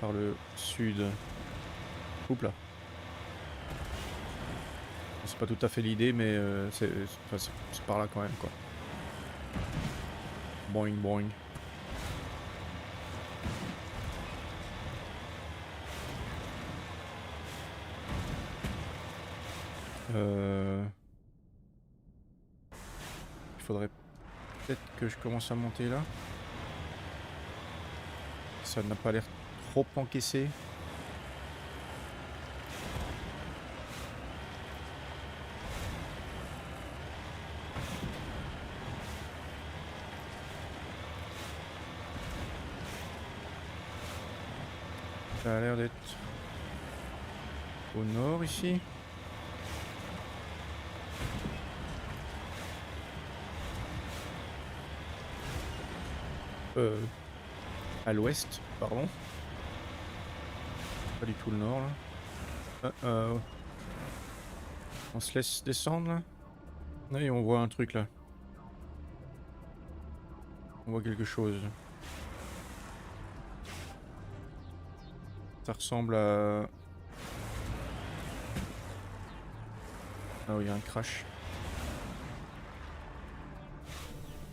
par le sud. Oups là. C'est pas tout à fait l'idée, mais c'est par là quand même, quoi. Boing, boing. Il faudrait peut-être que je commence à monter là. Ça n'a pas l'air trop encaissé. Ça a l'air d'être au nord ici. À l'ouest, pardon. Pas du tout le nord là. On se laisse descendre là. Oui, on voit un truc là. On voit quelque chose. Ça ressemble à... Ah oui, il y a un crash.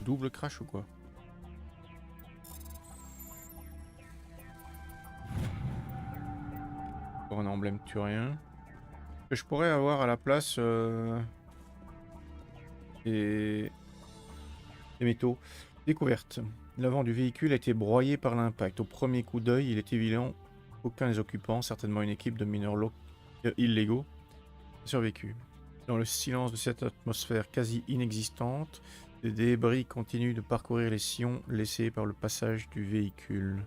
Double crash ou quoi? Encore un emblème turien. Que je pourrais avoir à la place des métaux. Découverte. L'avant du véhicule a été broyé par l'impact. Au premier coup d'œil, il est évident qu'aucun des occupants, certainement une équipe de mineurs illégaux, n'a survécu. Dans le silence de cette atmosphère quasi inexistante, des débris continuent de parcourir les sillons laissés par le passage du véhicule.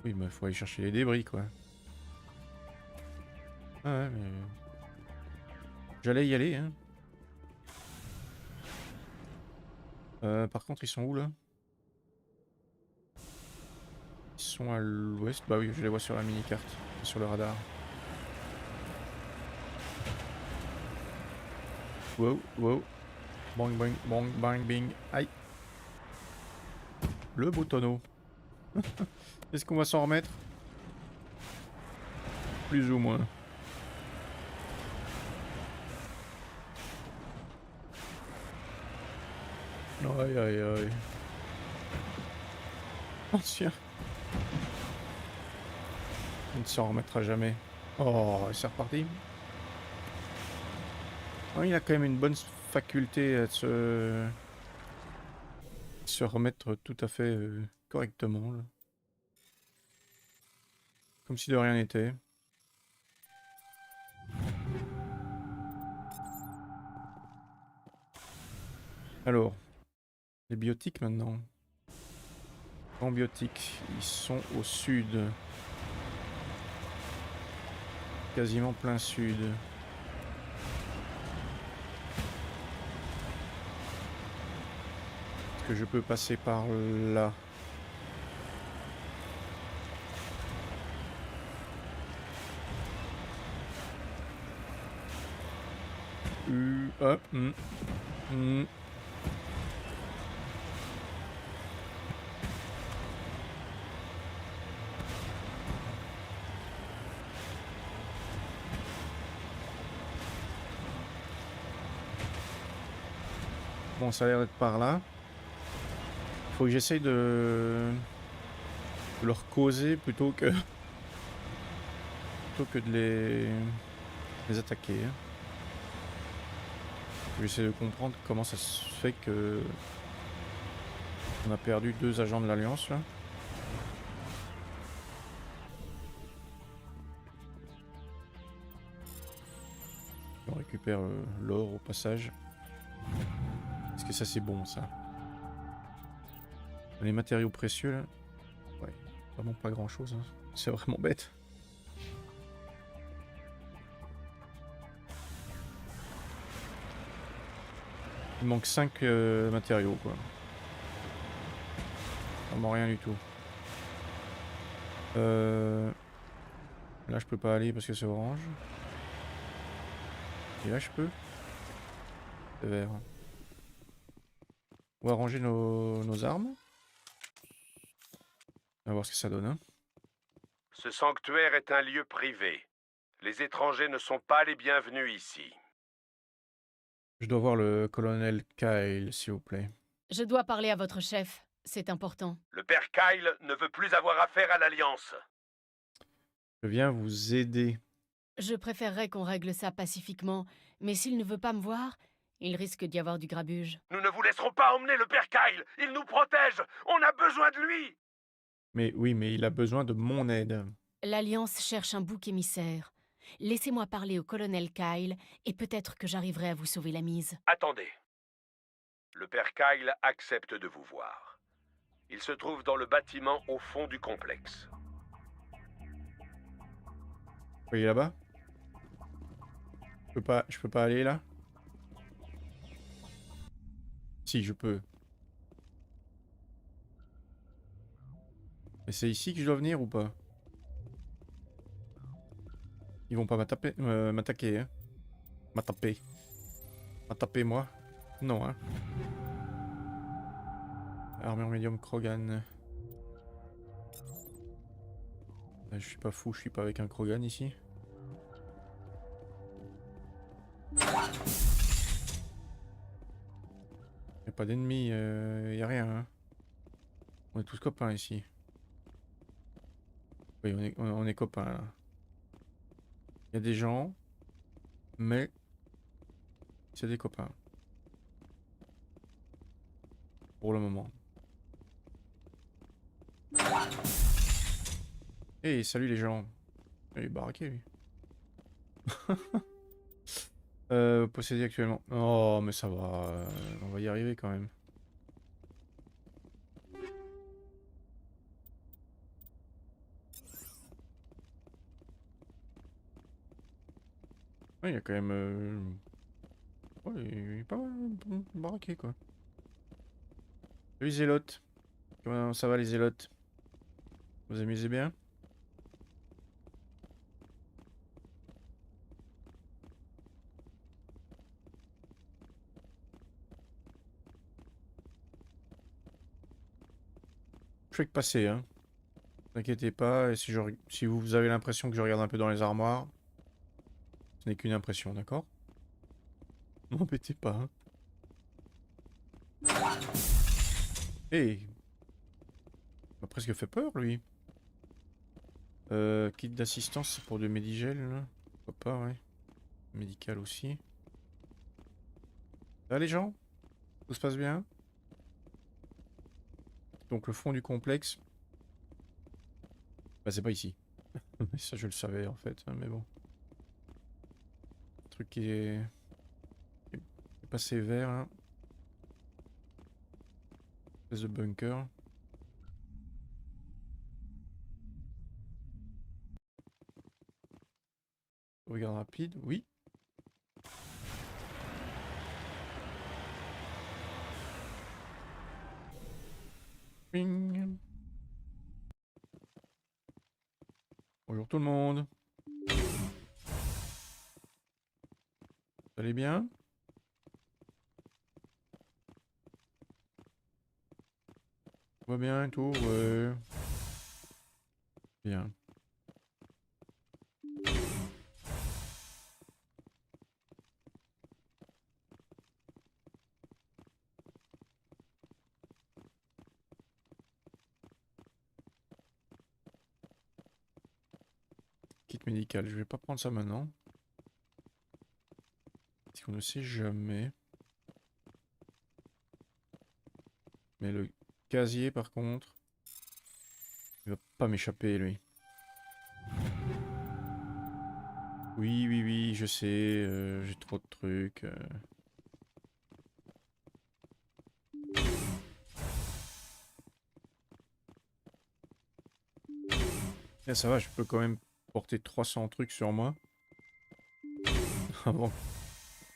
Oui, mais il faut aller chercher les débris, quoi. Ah ouais, mais... J'allais y aller, hein. Par contre, ils sont où, là? Ils sont à l'ouest. Bah oui, je les vois sur la mini-carte. Sur le radar. Wow, wow. Bang, bang, bang, bang, bing. Aïe. Le beau tonneau. Est-ce qu'on va s'en remettre? Plus ou moins. Aïe, aïe, aïe. Ancien. On ne s'en remettra jamais. Oh, c'est reparti. Oh, il a quand même une bonne faculté à se remettre tout à fait correctement. Là. Comme si de rien n'était. Alors, les biotiques maintenant. En biotiques, ils sont au sud. Quasiment plein sud. Est-ce que je peux passer par là? Ah, Bon, ça a l'air d'être par là. Faut que j'essaye de leur causer plutôt que de les attaquer. Hein. Je vais essayer de comprendre comment ça se fait que on a perdu 2 agents de l'Alliance là. On récupère l'or au passage. Est-ce que ça c'est bon ça? Les matériaux précieux là. Ouais, vraiment pas grand chose. Hein. C'est vraiment bête. Il manque 5 matériaux quoi. Vraiment rien du tout. Là je peux pas aller parce que c'est orange. Et là je peux. C'est vert. On va ranger nos armes. On va voir ce que ça donne. Hein. Ce sanctuaire est un lieu privé. Les étrangers ne sont pas les bienvenus ici. Je dois voir le colonel Kyle, s'il vous plaît. Je dois parler à votre chef. C'est important. Le père Kyle ne veut plus avoir affaire à l'Alliance. Je viens vous aider. Je préférerais qu'on règle ça pacifiquement, mais s'il ne veut pas me voir, il risque d'y avoir du grabuge. Nous ne vous laisserons pas emmener le père Kyle. Il nous protège. On a besoin de lui. Mais oui, mais il a besoin de mon aide. L'Alliance cherche un bouc émissaire. Laissez-moi parler au colonel Kyle, et peut-être que j'arriverai à vous sauver la mise. Attendez. Le père Kyle accepte de vous voir. Il se trouve dans le bâtiment au fond du complexe. Vous voyez là-bas? Je peux pas aller là? Si, je peux. Mais c'est ici que je dois venir ou pas? Ils vont pas m'attaquer, hein? M'attaper, moi? Non, hein? Armure médium Krogan. Je suis pas fou, je suis pas avec un Krogan ici. Y'a pas d'ennemis, y a rien, hein? On est tous copains ici. Oui, on est copains là. Il y a des gens, mais c'est des copains. Pour le moment. Hey, salut les gens. Il est baraqué lui. Possédé actuellement. Oh, mais ça va. On va y arriver quand même. Ouais, il y a quand même. Ouais, il est pas mal baraqué quoi. Salut Zélote. Comment ça va les Zélotes? Vous amusez bien? Je fais que passer, hein. Ne vous inquiétez pas, et si vous avez l'impression que je regarde un peu dans les armoires, ce n'est qu'une impression, d'accord? M'embêtez pas, hein. Hey, il m'a presque fait peur, lui. Kit d'assistance, c'est pour du Medigel, là. Pourquoi pas, ouais. Médical aussi. Là, les gens? Tout se passe bien? Donc, le fond du complexe. Bah, c'est pas ici. Mais ça, je le savais, en fait, hein, mais bon. Le truc qui est passé vert, là. Espèce de bunker. Regarde rapide, oui. Ping. Bonjour tout le monde. Vous allez bien? Tout va bien et tout? Ouais. Bien. Kit médical, je vais pas prendre ça maintenant. Parce qu'on ne sait jamais. Mais le casier par contre, il va pas m'échapper lui. Oui, oui, oui, je sais, j'ai trop de trucs. Eh, ça va, je peux quand même porter 300 trucs sur moi. Avant,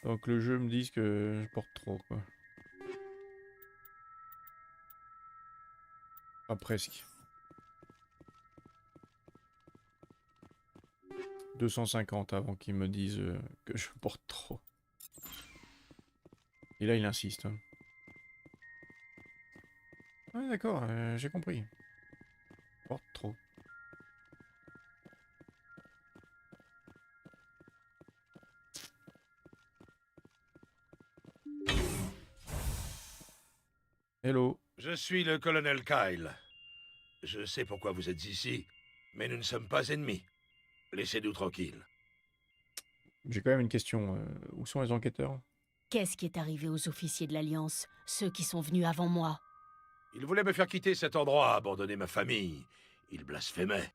avant que le jeu me dise que je porte trop, quoi. Pas presque. 250 avant qu'ils me disent que je porte trop. Et là, il insiste. Hein. Ouais, d'accord, j'ai compris. Hello. Je suis le colonel Kyle. Je sais pourquoi vous êtes ici, mais nous ne sommes pas ennemis. Laissez-nous tranquilles. J'ai quand même une question. Où sont les enquêteurs? Qu'est-ce qui est arrivé aux officiers de l'Alliance, ceux qui sont venus avant moi? Ils voulaient me faire quitter cet endroit, abandonner ma famille. Ils blasphémaient.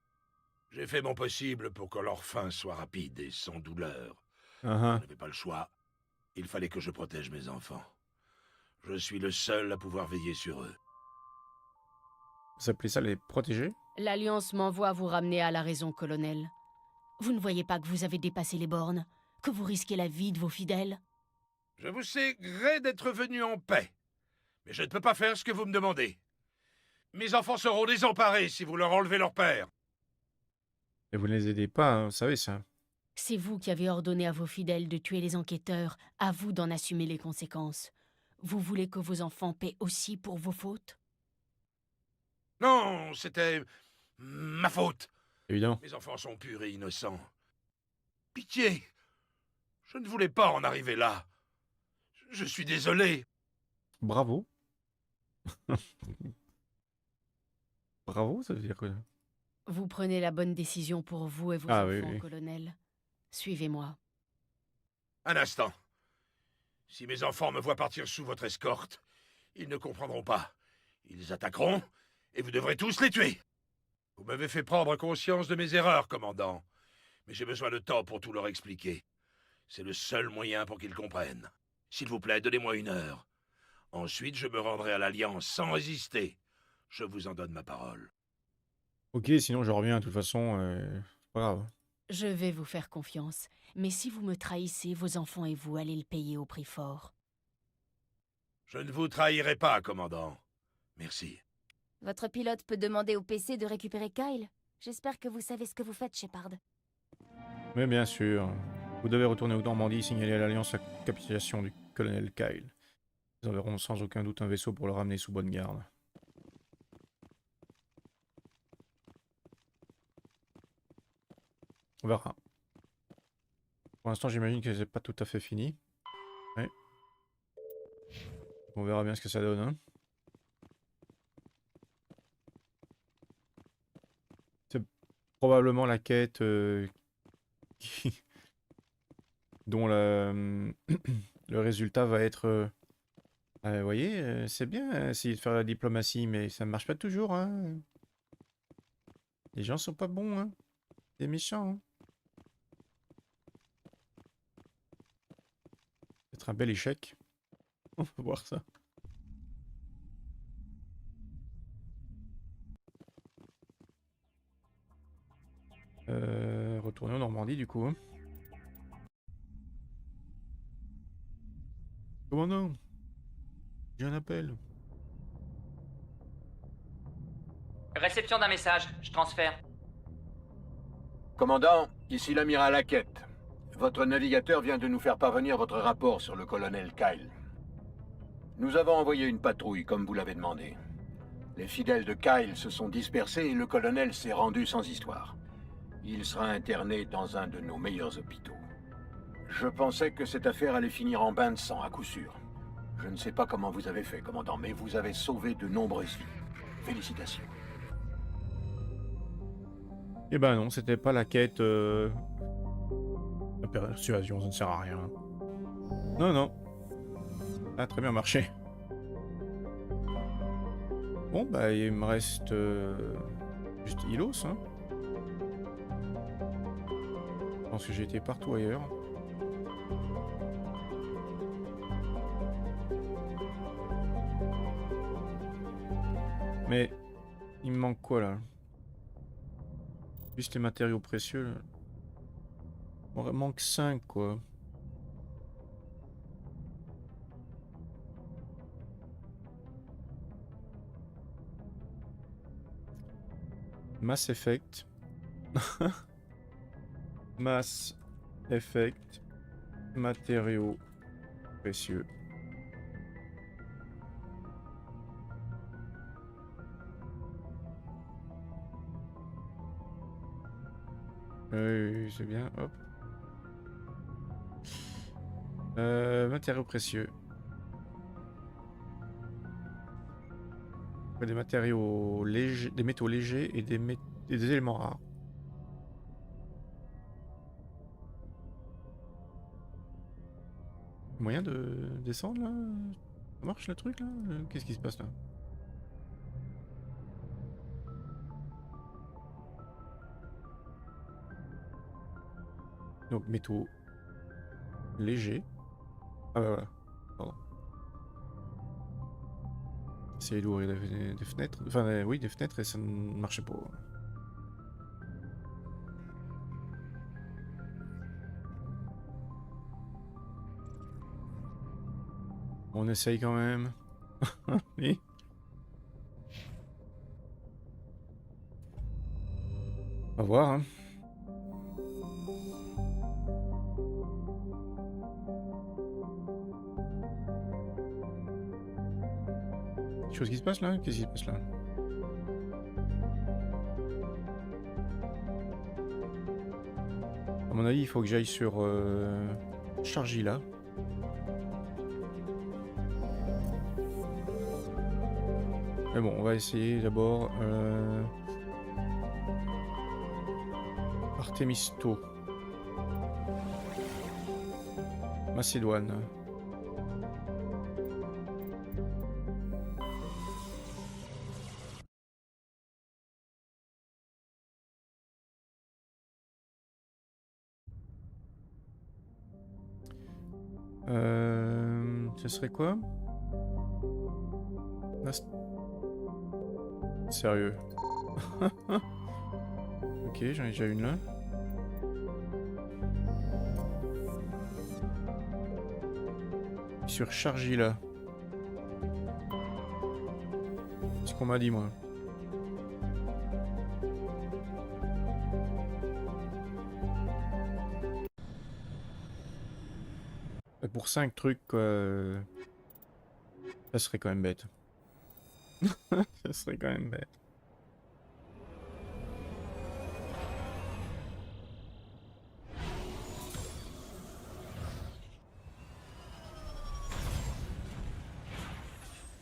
J'ai fait mon possible pour que leur fin soit rapide et sans douleur. Je Ah, n'avais pas le choix. Il fallait que je protège mes enfants. Je suis le seul à pouvoir veiller sur eux. Vous appelez ça les protéger? L'Alliance m'envoie vous ramener à la raison, colonel. Vous ne voyez pas que vous avez dépassé les bornes? Que vous risquez la vie de vos fidèles? Je vous sais gré d'être venu en paix. Mais je ne peux pas faire ce que vous me demandez. Mes enfants seront désemparés si vous leur enlevez leur père. Et vous ne les aidez pas, hein, vous savez ça. C'est vous qui avez ordonné à vos fidèles de tuer les enquêteurs, à vous d'en assumer les conséquences. Vous voulez que vos enfants paient aussi pour vos fautes? Non, c'était ma faute. Évidemment. Mes enfants sont purs et innocents. Pitié. Je ne voulais pas en arriver là. Je suis désolé. Bravo. Bravo, ça veut dire quoi? Vous prenez la bonne décision pour vous et vos Ah enfants, oui, oui. colonel. Suivez-moi. Un instant. Si mes enfants me voient partir sous votre escorte, ils ne comprendront pas. Ils attaqueront, et vous devrez tous les tuer. Vous m'avez fait prendre conscience de mes erreurs, commandant. Mais j'ai besoin de temps pour tout leur expliquer. C'est le seul moyen pour qu'ils comprennent. S'il vous plaît, donnez-moi 1 heure. Ensuite, je me rendrai à l'Alliance sans résister. Je vous en donne ma parole. Ok, sinon je reviens, de toute façon, c'est pas grave. Je vais vous faire confiance, mais si vous me trahissez, vos enfants et vous allez le payer au prix fort. Je ne vous trahirai pas, commandant. Merci. Votre pilote peut demander au PC de récupérer Kyle. J'espère que vous savez ce que vous faites, Shepard. Mais bien sûr, vous devez retourner au Normandie, signaler à l'Alliance la capitulation du colonel Kyle. Ils enverront sans aucun doute un vaisseau pour le ramener sous bonne garde. On verra. Pour l'instant, j'imagine que c'est pas tout à fait fini. Ouais. On verra bien ce que ça donne. Hein. C'est probablement la quête qui- dont le résultat va être... vous voyez, c'est bien essayer de faire la diplomatie, mais ça ne marche pas toujours. Hein. Les gens sont pas bons. Hein. C'est méchant. Hein. Peut-être un bel échec. On va voir ça. Retourner en Normandie du coup. Hein. Commandant, j'ai un appel. Réception d'un message, je transfère. Commandant, ici l'amiral Hackett. Votre navigateur vient de nous faire parvenir votre rapport sur le colonel Kyle. Nous avons envoyé une patrouille, comme vous l'avez demandé. Les fidèles de Kyle se sont dispersés et le colonel s'est rendu sans histoire. Il sera interné dans un de nos meilleurs hôpitaux. Je pensais que cette affaire allait finir en bain de sang, à coup sûr. Je ne sais pas comment vous avez fait, commandant, mais vous avez sauvé de nombreuses vies. Félicitations. Eh ben non, c'était pas la quête... La persuasion, ça ne sert à rien. Non, non. Ça a très bien marché. Bon, bah il me reste... juste Ilos, hein. Je pense que j'ai été partout ailleurs. Mais... il me manque quoi, là? Juste les matériaux précieux, là. Il me manque 5, quoi. Mass Effect. Mass Effect. Matériaux précieux. Oui, c'est bien. Hop. Matériaux précieux. Des matériaux légers, des métaux légers et des éléments rares. Moyen de descendre là? Ça marche le truc là? Qu'est-ce qui se passe là? Donc métaux légers. Ah bah voilà. Pardon. Essayer d'ouvrir des fenêtres. Enfin oui, des fenêtres et ça ne marchait pas. On essaye quand même. Oui. On va voir, hein. Quelque chose qui se passe là? Qu'est-ce qui se passe là? À mon avis, il faut que j'aille sur Chargila. Mais bon, on va essayer d'abord Artemisto. Macédoine. Ce serait quoi? Sérieux. Ok, j'en ai déjà une là. Sur Chargila. C'est ce qu'on m'a dit moi. Et pour 5 trucs, ça serait quand même bête. Ça serait quand même bête.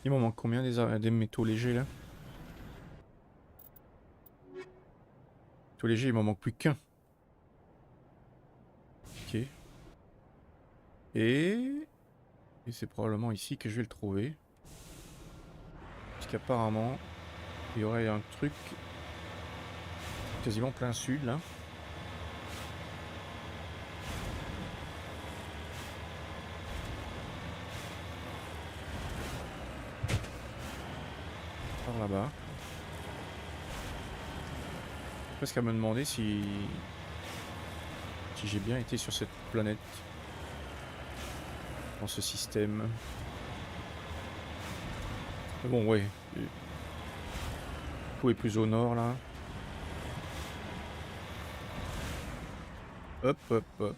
Il m'en manque combien des métaux légers là? Métaux légers, il m'en manque plus qu'un. Ok. Et c'est probablement ici que je vais le trouver. Parce qu'apparemment, il y aurait un truc quasiment plein sud là. Par là-bas. Presque à me demander si j'ai bien été sur cette planète. Dans ce système. Mais bon, ouais. Tout est plus au nord là. Hop, hop, hop.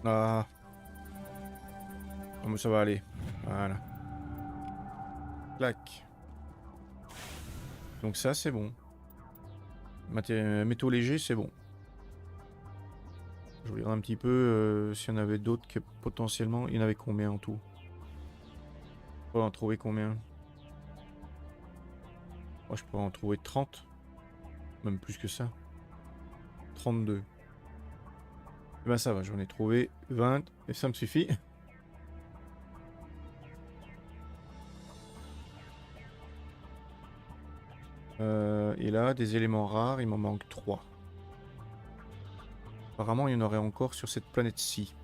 Ah. Oh, mais ça va aller. Voilà. Clac. Donc ça, c'est bon. Métaux légers, c'est bon. Je regarde un petit peu s'il y en avait d'autres que potentiellement... Il y en avait combien en tout? Je pourrais en trouver combien? Moi, je pourrais en trouver 30. Même plus que ça. 32. Et ben ça va, j'en ai trouvé 20 et ça me suffit. Et là, des éléments rares, il m'en manque 3. Apparemment, il y en aurait encore sur cette planète-ci.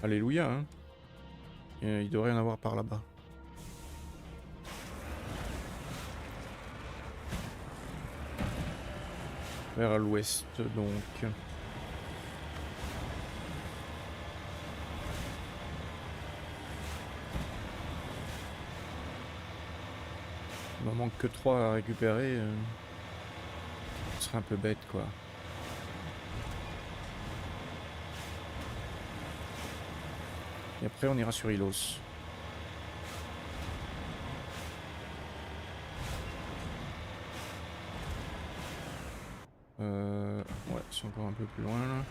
Alléluia, hein. Il devrait y en avoir par là-bas. Vers l'ouest, donc. Il m'en manque que 3 à récupérer. Ce serait un peu bête, quoi. Et après, on ira sur Ilos. Ouais, c'est encore un peu plus loin, là.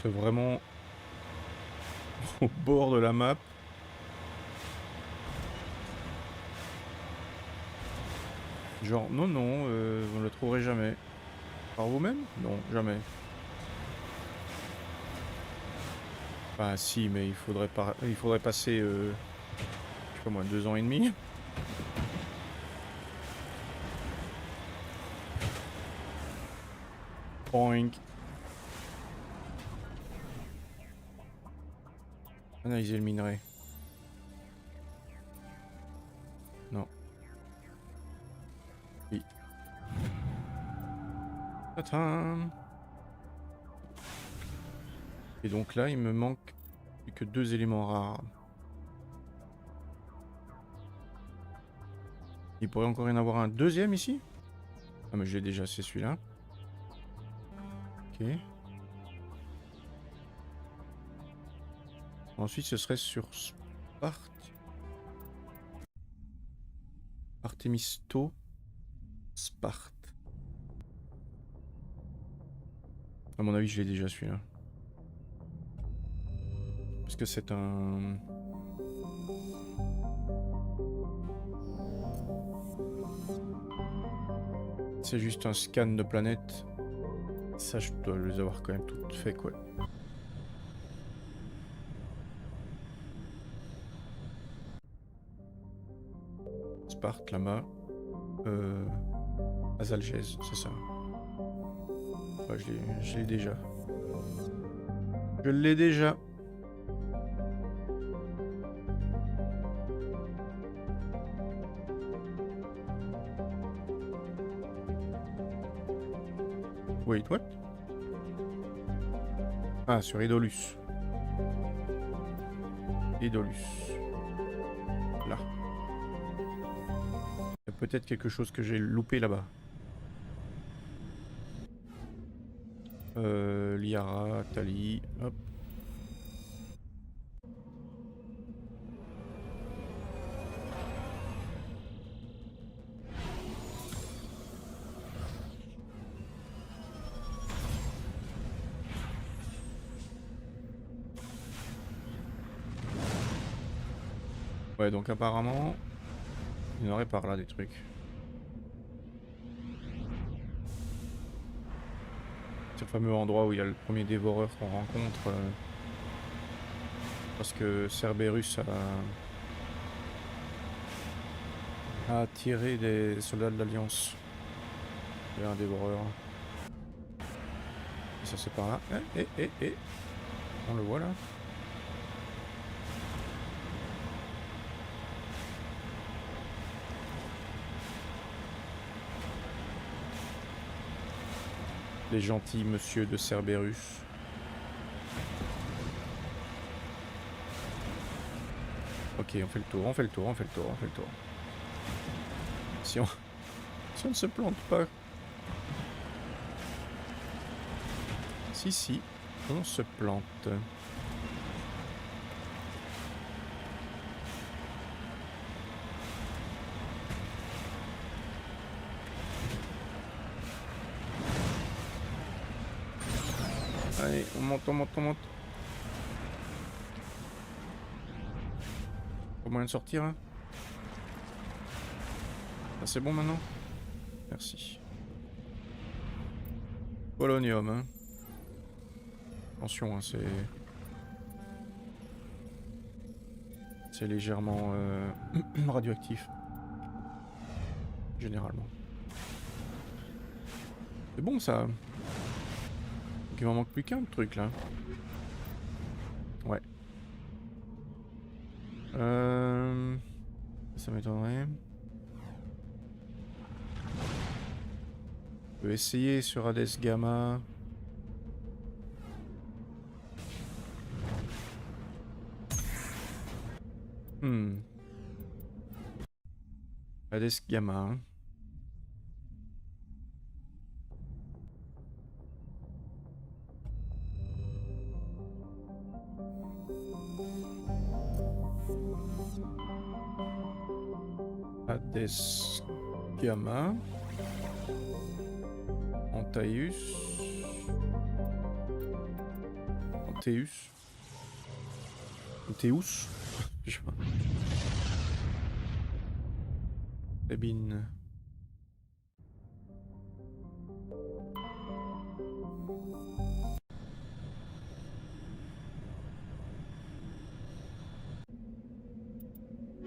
C'est vraiment au bord de la map. Genre, non, non, vous ne le trouverez jamais. Par vous-même? Non, jamais. Enfin, si, mais il faudrait passer, je sais pas moi, 2 ans et demi. Boing. Analyser le minerai. Non. Oui. Tadam. Et donc là, il me manque plus que 2 éléments rares. Il pourrait encore y en avoir un deuxième ici? Ah mais je l'ai déjà, c'est celui-là. Ok. Ensuite, ce serait sur Sparte. Artemisto. Sparte. À mon avis, je l'ai déjà celui-là. Parce que c'est un... C'est juste un scan de planète. Ça, je dois les avoir quand même toutes fait, quoi. Sparte, là-bas. Azalgèse, c'est ça. Ouais, je l'ai déjà. Je l'ai déjà. Wait, what? Ah, sur Idolus. Idolus. Là. Il y a peut-être quelque chose que j'ai loupé là-bas. Liara, Tali, hop. Ouais, donc apparemment, il y en aurait par là des trucs. C'est le fameux endroit où il y a le premier dévoreur qu'on rencontre. Parce que Cerberus a attiré des soldats de l'Alliance. Il y a un dévoreur. Et ça c'est par là. On le voit là. Les gentils monsieur de Cerberus. Ok, on fait le tour, on fait le tour, on fait le tour, on fait le tour. Si on ne se plante pas. Si, on se plante. Allez, on monte, on monte, on monte. Pas moyen de sortir, hein? Ah, c'est bon maintenant? Merci. Polonium, hein. Attention, hein, c'est légèrement radioactif. Généralement. C'est bon ça. Il m'en manque plus qu'un truc là. Ouais. Ça m'étonnerait. On peut essayer sur Hades Gamma. Hades Gamma. Hein. Hades Gamma. Antaeus. Théus. Théus. Je sais pas. Cabine.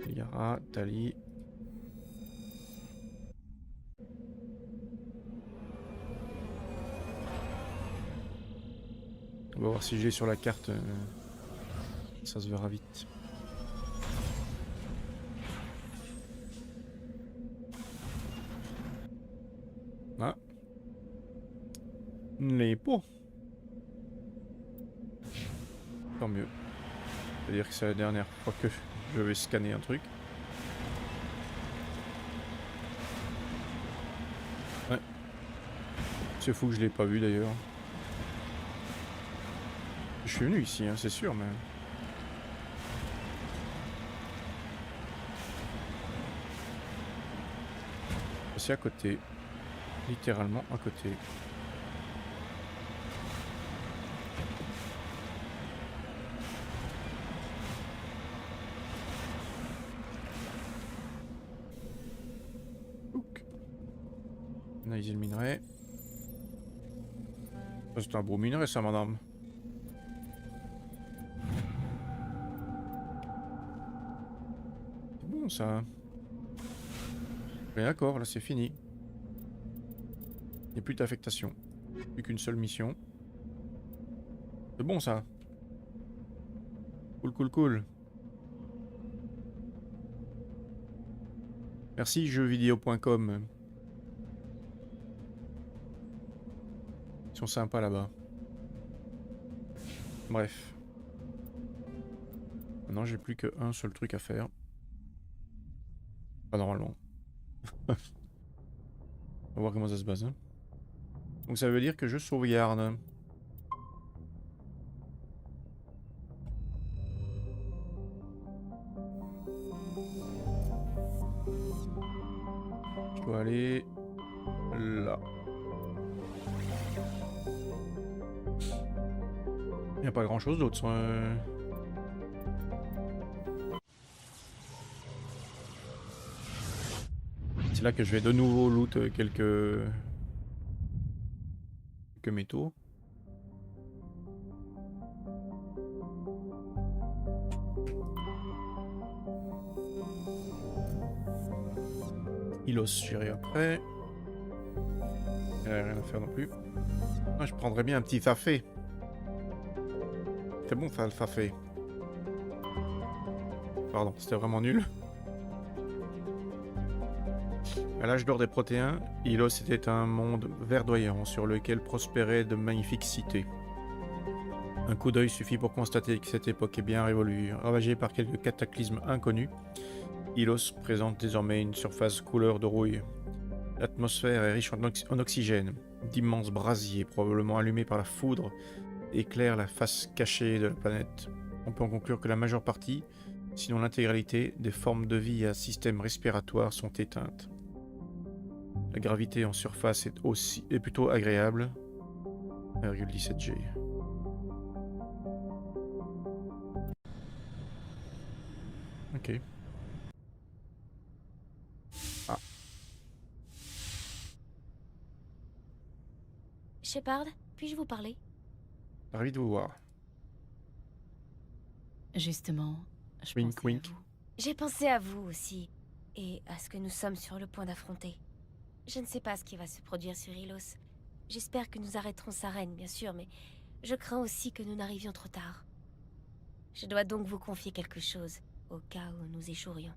Yara, Tali. On va voir si j'ai sur la carte. Ça se verra vite. Ah. Les pots. Tant mieux. C'est-à-dire que c'est la dernière fois que je vais scanner un truc. Ouais. C'est fou que je l'ai pas vu d'ailleurs. Je suis venu ici, hein, c'est sûr, mais... C'est à côté. Littéralement à côté. Ouk. Analyser le minerai. Ça, c'est un beau minerai, ça, madame. C'est bon, ça. Mais d'accord, là, c'est fini. Il n'y a plus d'affectation. Plus qu'une seule mission. C'est bon, ça. Cool, cool, cool. Merci, jeuxvideo.com. Ils sont sympas là-bas. Bref. Maintenant, j'ai plus qu'un seul truc à faire. Pas normalement. On va voir comment ça se passe. Hein. Donc ça veut dire que je sauvegarde. Je dois aller là. Il n'y a pas grand chose d'autre. C'est là que je vais de nouveau loot quelques métaux. Ilos, j'irai après. Il n'y a rien à faire non plus. Ah, je prendrais bien un petit fafé. C'est bon ça, le fafé. Pardon, c'était vraiment nul. À l'âge d'or des Protéins, Ilos était un monde verdoyant sur lequel prospéraient de magnifiques cités. Un coup d'œil suffit pour constater que cette époque est bien révolue. Ravagée par quelques cataclysmes inconnus, Ilos présente désormais une surface couleur de rouille. L'atmosphère est riche en oxygène. D'immenses brasiers, probablement allumés par la foudre, éclairent la face cachée de la planète. On peut en conclure que la majeure partie, sinon l'intégralité, des formes de vie à système respiratoire sont éteintes. La gravité en surface est plutôt agréable. 1,17 G. Ok. Ah. Shepard, puis-je vous parler? Ravi de vous voir. Justement, je Wink, pensais à wink. vous. J'ai pensé à vous aussi, et à ce que nous sommes sur le point d'affronter. Je ne sais pas ce qui va se produire sur Ilos. J'espère que nous arrêterons sa reine, bien sûr, mais je crains aussi que nous n'arrivions trop tard. Je dois donc vous confier quelque chose, au cas où nous échouerions.